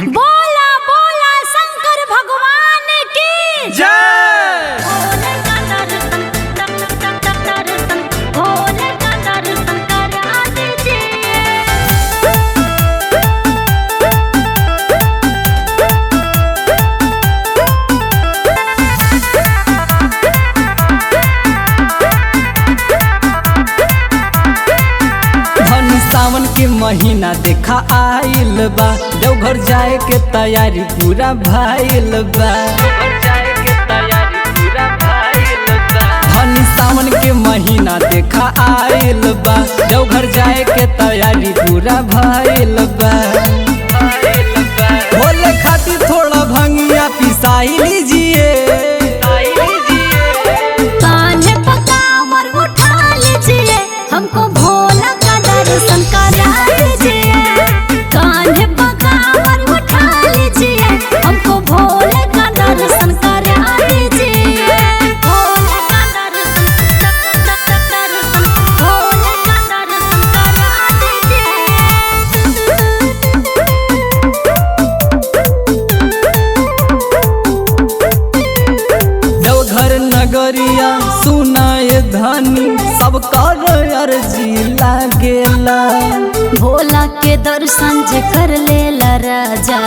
बोला बोला शंकर भगवान की जय। भोले का दर्शन भोले का दर्शन करा दीजिए। धन सावन के महीना देखा आइल बा, देवघर जाए के तैयारी पूरा भइल बा। धन सावन के महीना देखा आइल बा, देवघर जाए के तैयारी पूरा भइल बा। भोले खातिर थोड़ा भंगिया पिसाई लीजिए। कान्हे पे कांवर उठा लीजिए, हमको भोला का दर्शन करा दीजिए। कान्हे पे कांवर उठा लीजिए, हमको भोले का दर्शन करा दीजिए। भोले का दर्शन भोले का दर्शन करा दीजिए। देवघर नगरिया सुनाए धनी, सब कर अर्जी लागेला। भोला के दर्शन जे कर लेला राजा,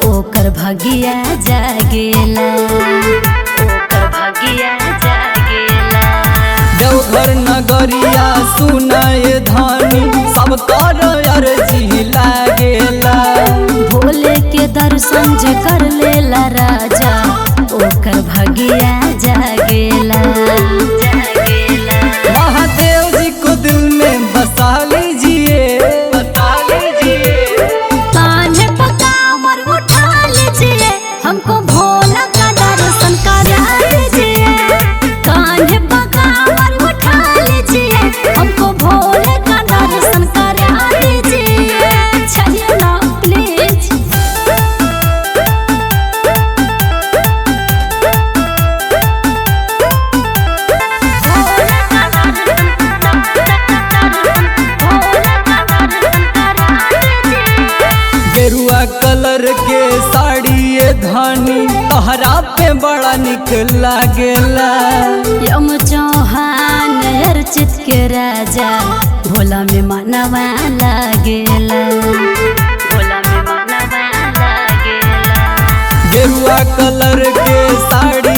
ओकर भगिया जागेला। ओकर भगिया जागेला। देवघर नगरिया सुनाए धनी, सब कर अर्जी लागेला। भोले के दर्शन जे कर लेला राजा, ओकर भगिया जागेला। जागेला। महादेव जी को दिल में बसा लीजिए, बसा लीजिए। कान्हे पे कांवर उठा लीजिए, हमको भोला का दर्शन करा दीजिए। कान्हे पे कांवर उठा लीजिए, हमको भोले का दर्शन करा दीजिए। चलिए ना प्लीज। भोले का दर्शन गेरुआ कलर के साड़ी ये धनी, तहरा पे बड़ा निक लागेला। यम चौहान अर्चित के राजा, भोला में मनवा लागेला। भोला में मनवा लागेला। गेरुआ कलर के साड़ी